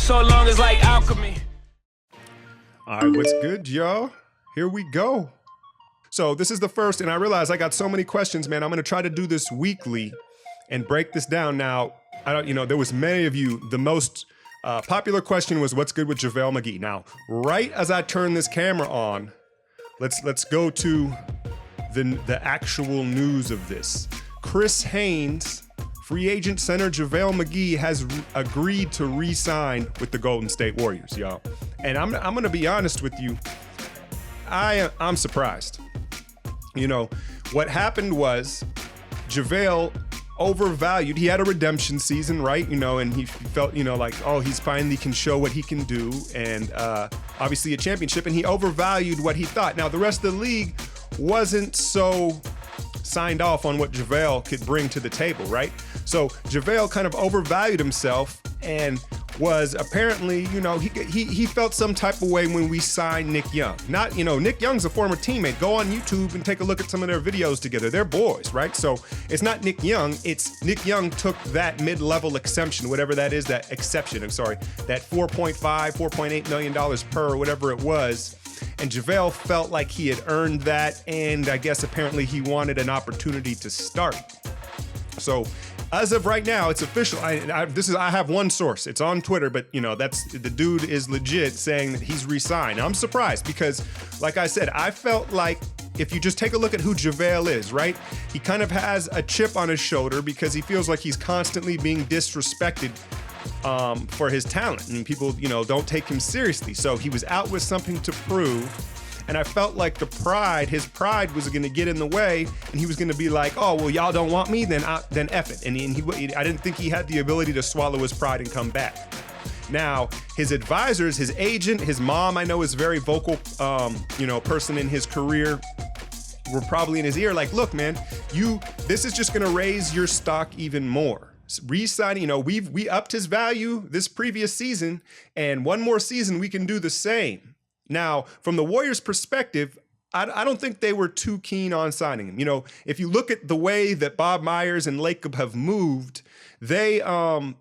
so long it's like alchemy. All right, what's good, y'all? Here we go. So this is the first, and I realize I got so many questions, man. I'm gonna try to do this weekly and break this down. Now, there was many of you, the most popular question was, what's good with Javale McGee? Now, right as I turn this camera on, let's go to the actual news of this. Chris Haynes, free agent center Javale McGee has agreed to re-sign with the Golden State Warriors, y'all. And I'm gonna be honest with you, I'm surprised. You know, what happened was Javale overvalued. He had a redemption season, right? You know, and he felt, like, oh, he's finally can show what he can do, and obviously a championship, and he overvalued what he thought. Now, the rest of the league wasn't so signed off on what Javale could bring to the table, right? So Javale kind of overvalued himself and was apparently, he felt some type of way when we signed Nick Young. Not, Nick Young's a former teammate. Go on YouTube and take a look at some of their videos together. They're boys, right? So it's not Nick Young, it's Nick Young took that mid-level exception, whatever that is, that exception, that $4.8 million per, whatever it was. And Javale felt like he had earned that, and I guess apparently he wanted an opportunity to start. So as of right now, it's official. I have one source. It's on Twitter, but that's the dude is legit saying that he's re-signed. I'm surprised because, like I said, I felt like if you just take a look at who Javale is, right? He kind of has a chip on his shoulder because he feels like he's constantly being disrespected for his talent, and people, don't take him seriously. So he was out with something to prove. And I felt like his pride was going to get in the way, and he was going to be like, oh, well, y'all don't want me, then F it. And I didn't think he had the ability to swallow his pride and come back. Now, his advisors, his agent, his mom, I know is a very vocal, person in his career, were probably in his ear like, look, man, this is just going to raise your stock even more. Re-signing, we upped his value this previous season, and one more season we can do the same. Now, from the Warriors' perspective, I don't think they were too keen on signing him. If you look at the way that Bob Myers and Lacob have moved, they're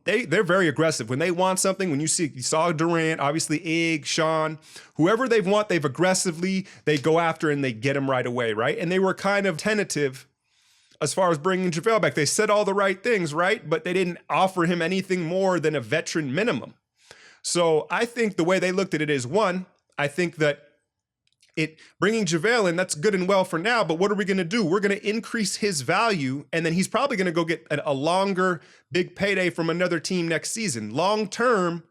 very aggressive. When they want something, you saw Durant, obviously Ig, Sean, whoever they go after and they get him right away, right? And they were kind of tentative as far as bringing Javale back. They said all the right things, right? But they didn't offer him anything more than a veteran minimum. So I think the way they looked at it is, one, I think that bringing Javale in, that's good and well for now, but what are we going to do? We're going to increase his value, and then he's probably going to go get a longer, big payday from another team next season. Long term,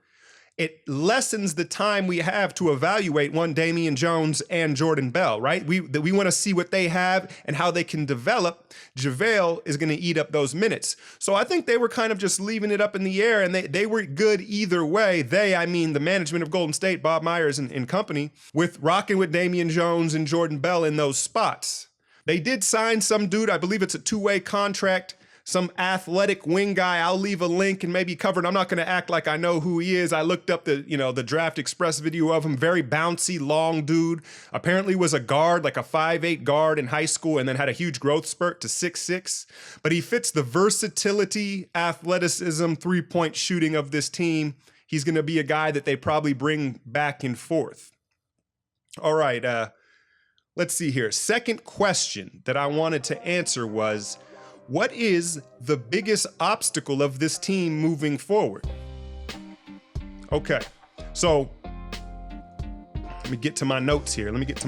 it lessens the time we have to evaluate Damian Jones and Jordan Bell, right? We want to see what they have and how they can develop. Javale is going to eat up those minutes. So I think they were kind of just leaving it up in the air, and they were good either way. I mean the management of Golden State, Bob Myers and company, with rocking with Damian Jones and Jordan Bell in those spots. They did sign some dude, I believe it's a two-way contract, some athletic wing guy. I'll leave a link and maybe cover it. I'm not going to act like I know who he is. I looked up the Draft Express video of him. Very bouncy, long dude. Apparently was a guard, like a 5'8" guard in high school, and then had a huge growth spurt to 6'6". But he fits the versatility, athleticism, three-point shooting of this team. He's going to be a guy that they probably bring back and forth. All right, let's see here. Second question that I wanted to answer was, what is the biggest obstacle of this team moving forward? Okay, so let me get to my notes here. We can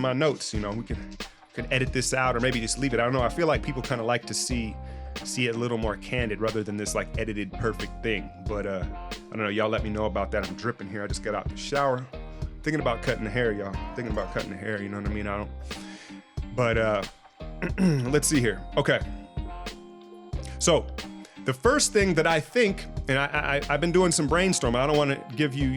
edit this out or maybe just leave it. I don't know. I feel like people kind of like to see it a little more candid rather than this like edited perfect thing. But I don't know. Y'all let me know about that. I'm dripping here. I just got out the shower. Thinking about cutting the hair, y'all. Thinking about cutting the hair. You know what I mean? But let's see here. Okay. So the first thing that I think, and I've been doing some brainstorming. I don't want to give you,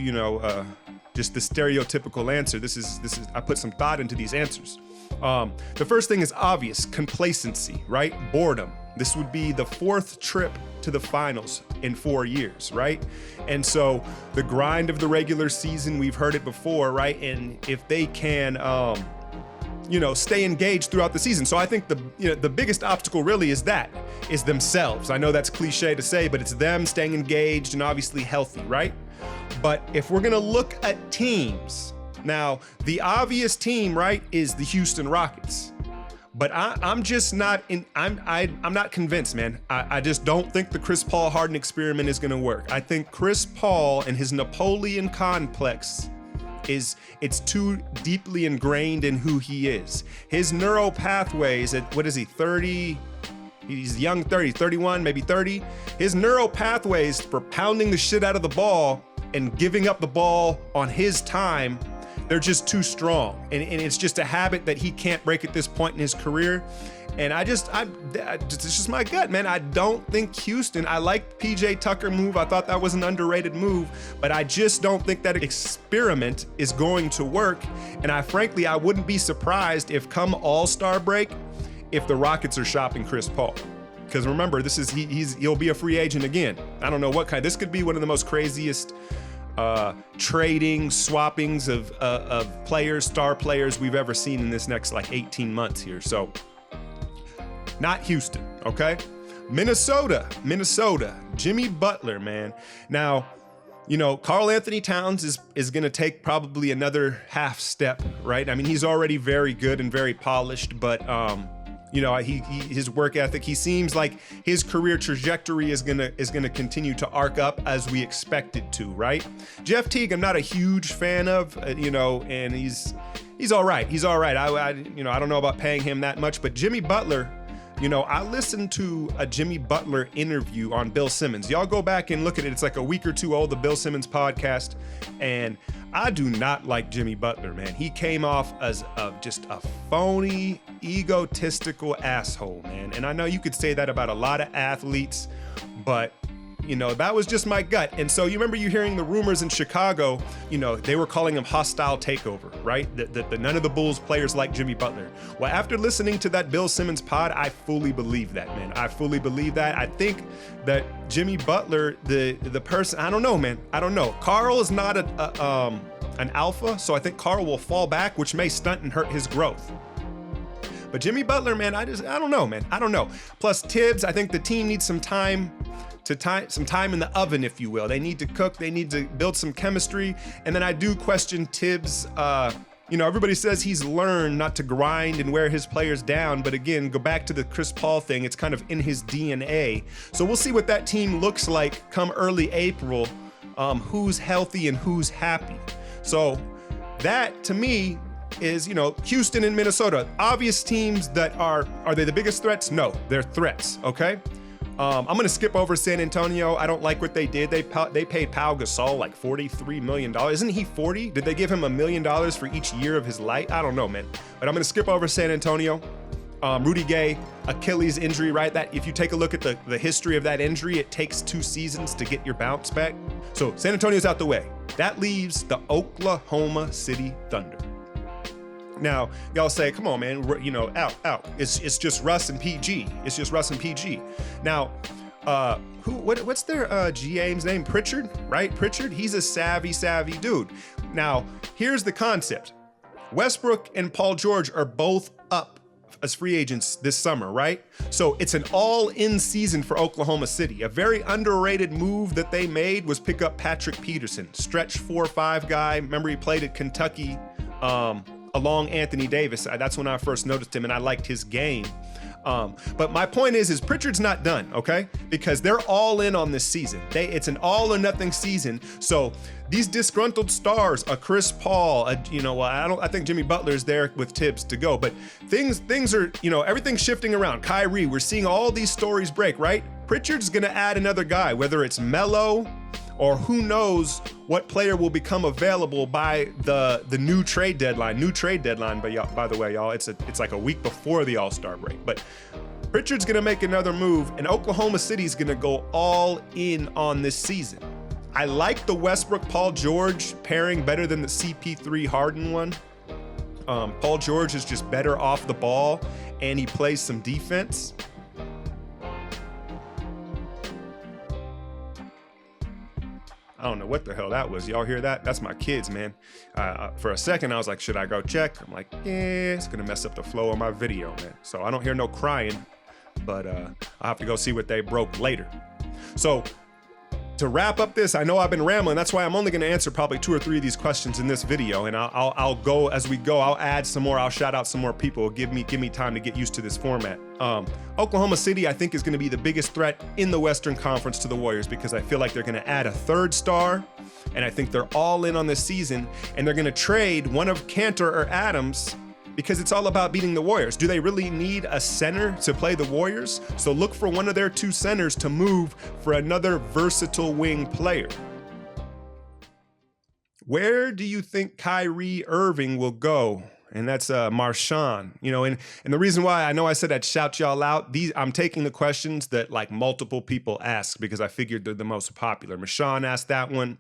just the stereotypical answer. This is I put some thought into these answers. The first thing is obvious: complacency, right? Boredom. This would be the fourth trip to the finals in 4 years, right? And so the grind of the regular season, we've heard it before, right? And if they can stay engaged throughout the season. So I think the biggest obstacle really is themselves. I know that's cliche to say, but it's them staying engaged and obviously healthy, right? But if we're gonna look at teams, now the obvious team, right, is the Houston Rockets. But I'm just not I'm not convinced, man. I just don't think the Chris Paul Harden experiment is gonna work. I think Chris Paul and his Napoleon complex it's too deeply ingrained in who he is. His neural pathways at, what is he, 30? He's young, 31, maybe 30. His neural pathways for pounding the shit out of the ball and giving up the ball on his time, they're just too strong. And it's just a habit that he can't break at this point in his career. And it's just my gut, man. I don't think Houston, I like the PJ Tucker move. I thought that was an underrated move, but I just don't think that experiment is going to work. And I wouldn't be surprised if come All-Star break, if the Rockets are shopping Chris Paul. Because remember, he'll be a free agent again. I don't know what kind. This could be one of the most craziest swappings of players, star players we've ever seen in this next 18 months here. So not Houston, okay? Minnesota, Jimmy Butler, man. Now, Karl Anthony Towns is going to take probably another half step, right? I mean, he's already very good and very polished, but his work ethic, he seems like his career trajectory is gonna continue to arc up as we expect it to, right? Jeff Teague, I'm not a huge fan of, and he's all right. He's all right. I don't know about paying him that much, but Jimmy Butler, I listened to a Jimmy Butler interview on Bill Simmons. Y'all go back and look at it. It's like a week or two old, the Bill Simmons podcast. And I do not like Jimmy Butler, man. He came off as just a phony, egotistical asshole, man. And I know you could say that about a lot of athletes, but that was just my gut. And so you remember you hearing the rumors in Chicago, they were calling him hostile takeover, right? That none of the Bulls players like Jimmy Butler. Well, after listening to that Bill Simmons pod, I fully believe that, man. I fully believe that. I think that Jimmy Butler, the person, I don't know, man. I don't know. Karl is not an alpha, so I think Karl will fall back, which may stunt and hurt his growth. But Jimmy Butler, man, I don't know, man. I don't know. Plus Tibbs, I think the team needs some time in the oven, if you will. They need to cook. They need to build some chemistry. And then I do question Tibbs. Everybody says he's learned not to grind and wear his players down. But again, go back to the Chris Paul thing. It's kind of in his DNA. So we'll see what that team looks like come early April. Who's healthy and who's happy. So that, to me, is, Houston and Minnesota. Obvious teams that are they the biggest threats? No, they're threats, okay? I'm going to skip over San Antonio. I don't like what they did. They paid Pau Gasol like $43 million. Isn't he 40? Did they give him $1 million for each year of his life? I don't know, man. But I'm going to skip over San Antonio. Rudy Gay, Achilles injury, right? That if you take a look at the history of that injury, it takes 2 seasons to get your bounce back. So San Antonio's out the way. That leaves the Oklahoma City Thunder. Now, y'all say, come on, man, out. It's just Russ and PG. It's just Russ and PG. Now, what's their GM's name? Pritchard, right? Pritchard, he's a savvy dude. Now, here's the concept. Westbrook and Paul George are both up as free agents this summer, right? So it's an all-in season for Oklahoma City. A very underrated move that they made was pick up Patrick Peterson, stretch 4-5 guy. Remember he played at Kentucky, along Anthony Davis. That's when I first noticed him and I liked his game. But my point is Pritchard's not done, okay? Because they're all in on this season. It's an all or nothing season. So these disgruntled stars, a Chris Paul, I think Jimmy Butler's there with Tibbs to go, but things are, everything's shifting around. Kyrie, we're seeing all these stories break, right? Pritchard's gonna add another guy, whether it's Melo, or who knows what player will become available by the new trade deadline. By the way, y'all, it's like a week before the All-Star break. But Pritchard's gonna make another move, and Oklahoma City's gonna go all in on this season. I like the Westbrook-Paul George pairing better than the CP3 Harden one. Paul George is just better off the ball, and he plays some defense. I don't know what the hell that was. Y'all hear that? That's my kids, man. For a second, I was like, should I go check? I'm like, yeah, it's gonna mess up the flow of my video, man. So I don't hear no crying, but I'll have to go see what they broke later. So to wrap up this, I know I've been rambling. That's why I'm only gonna answer probably 2 or 3 of these questions in this video, and I'll go as we go. I'll add some more. I'll shout out some more people. Give me time to get used to this format. Oklahoma City, I think, is gonna be the biggest threat in the Western Conference to the Warriors because I feel like they're gonna add a 3rd star, and I think they're all in on this season, and they're gonna trade one of Cantor or Adams because it's all about beating the Warriors. Do they really need a center to play the Warriors? So look for one of their 2 centers to move for another versatile wing player. Where do you think Kyrie Irving will go? And that's Marshawn. You know, and the reason why I know I said I'd shout y'all out, I'm taking the questions that like multiple people ask because I figured they're the most popular. Marshawn asked that one.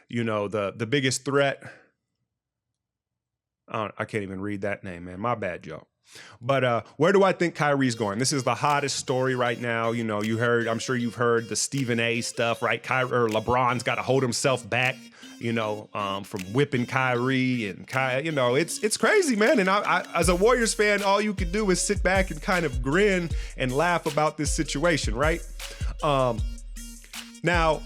You know, the biggest threat. I can't even read that name, man. My bad, y'all. But where do I think Kyrie's going? This is the hottest story right now. You know, I'm sure you've heard the Stephen A stuff, right? LeBron's got to hold himself back, you know, from whipping Kyrie and you know, it's crazy, man. And I as a Warriors fan, all you could do is sit back and kind of grin and laugh about this situation, right? Now,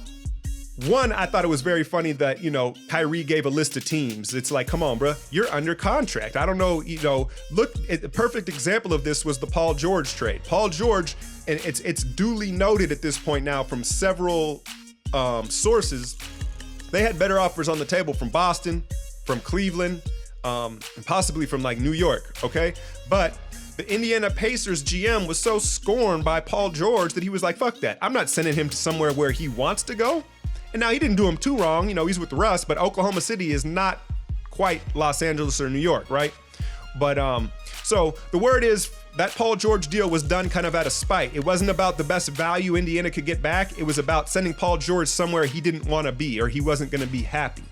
one, I thought it was very funny that, you know, Kyrie gave a list of teams. It's like, come on, bro, you're under contract. I don't know, you know, look, a perfect example of this was the Paul George trade. Paul George, and it's duly noted at this point now from several sources, they had better offers on the table from Boston, from Cleveland, and possibly from like New York, okay? But the Indiana Pacers GM was so scorned by Paul George that he was like, fuck that. I'm not sending him to somewhere where he wants to go. And now he didn't do him too wrong. You know, he's with Russ, but Oklahoma City is not quite Los Angeles or New York, right? But so the word is that Paul George deal was done kind of out of spite. It wasn't about the best value Indiana could get back. It was about sending Paul George somewhere he didn't want to be or he wasn't going to be happy.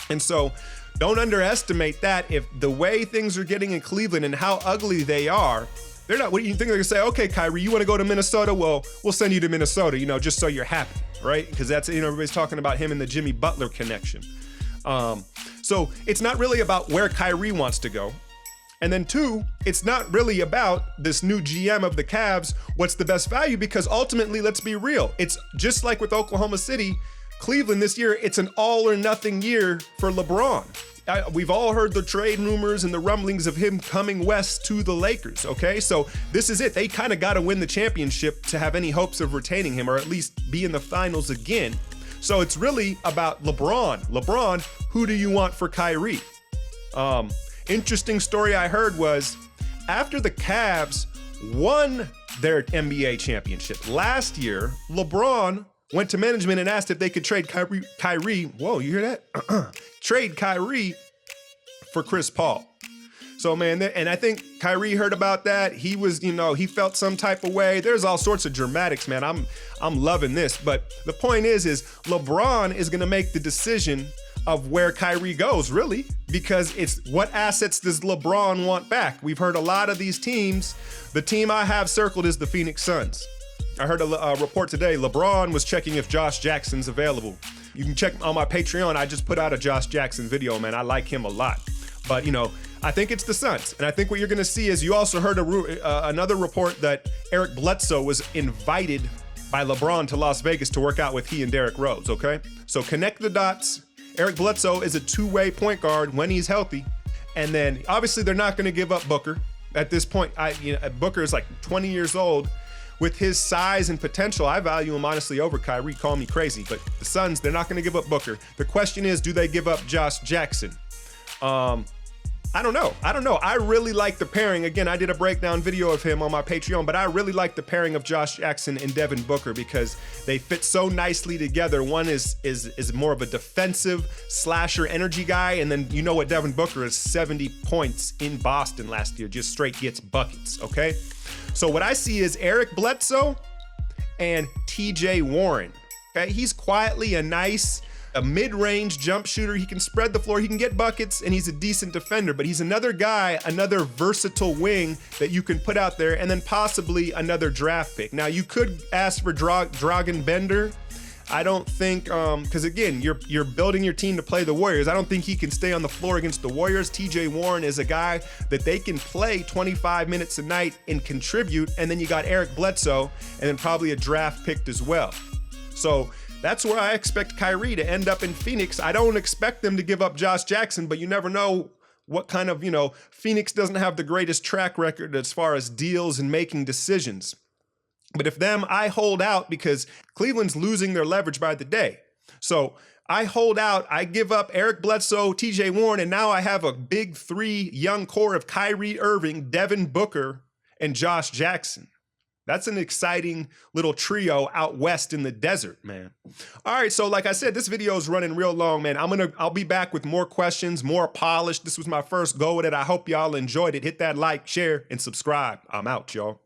And so don't underestimate that. If the way things are getting in Cleveland and how ugly they are, they're not, what do you think they're gonna say? Okay, Kyrie, you wanna go to Minnesota? Well, we'll send you to Minnesota, you know, just so you're happy, right? Because that's, you know, everybody's talking about him and the Jimmy Butler connection. So it's not really about where Kyrie wants to go. And then 2, it's not really about this new GM of the Cavs, what's the best value, because ultimately, let's be real, it's just like with Oklahoma City, Cleveland this year, it's an all or nothing year for LeBron. We've all heard the trade rumors and the rumblings of him coming west to the Lakers, okay? So this is it. They kind of got to win the championship to have any hopes of retaining him or at least be in the finals again. So it's really about LeBron. LeBron, who do you want for Kyrie? Interesting story I heard was after the Cavs won their NBA championship last year, LeBron went to management and asked if they could trade Kyrie. Whoa, you hear that? Trade Kyrie for Chris Paul. So, man, and I think Kyrie heard about that. He was, you know, he felt some type of way. There's all sorts of dramatics, man. I'm loving this. But the point is LeBron is going to make the decision of where Kyrie goes, really, because it's what assets does LeBron want back? We've heard a lot of these teams. The team I have circled is the Phoenix Suns. I heard a report today. LeBron was checking if Josh Jackson's available. You can check on my Patreon. I just put out a Josh Jackson video, man. I like him a lot. But, you know, I think it's the Suns. And I think what you're going to see is you also heard another report that Eric Bledsoe was invited by LeBron to Las Vegas to work out with he and Derrick Rose, okay? So connect the dots. Eric Bledsoe is a 2-way point guard when he's healthy. And then, obviously, they're not going to give up Booker. At this point, Booker is like 20 years old. With his size and potential, I value him honestly over Kyrie. Call me crazy, but the Suns, they're not going to give up Booker. The question is, do they give up Josh Jackson? I don't know. I really like the pairing. Again, I did a breakdown video of him on my Patreon, but I really like the pairing of Josh Jackson and Devin Booker because they fit so nicely together. One is more of a defensive slasher energy guy, and then you know what Devin Booker is, 70 points in Boston last year, just straight gets buckets, okay? So what I see is Eric Bledsoe and TJ Warren, okay? He's quietly a mid-range jump shooter. He can spread the floor, he can get buckets, and he's a decent defender, but he's another guy, another versatile wing that you can put out there, and then possibly another draft pick. Now, you could ask for Dragan Bender. I don't think, because again, you're building your team to play the Warriors. I don't think he can stay on the floor against the Warriors. TJ Warren is a guy that they can play 25 minutes a night and contribute. And then you got Eric Bledsoe and then probably a draft pick as well. So that's where I expect Kyrie to end up in Phoenix. I don't expect them to give up Josh Jackson, but you never know what kind of, Phoenix doesn't have the greatest track record as far as deals and making decisions. But if I hold out because Cleveland's losing their leverage by the day. So I hold out, I give up Eric Bledsoe, TJ Warren, and now I have a big 3 young core of Kyrie Irving, Devin Booker, and Josh Jackson. That's an exciting little trio out west in the desert, man. All right, so like I said, this video is running real long, man. I'll be back with more questions, more polished. This was my first go at it. I hope y'all enjoyed it. Hit that like, share, and subscribe. I'm out, y'all.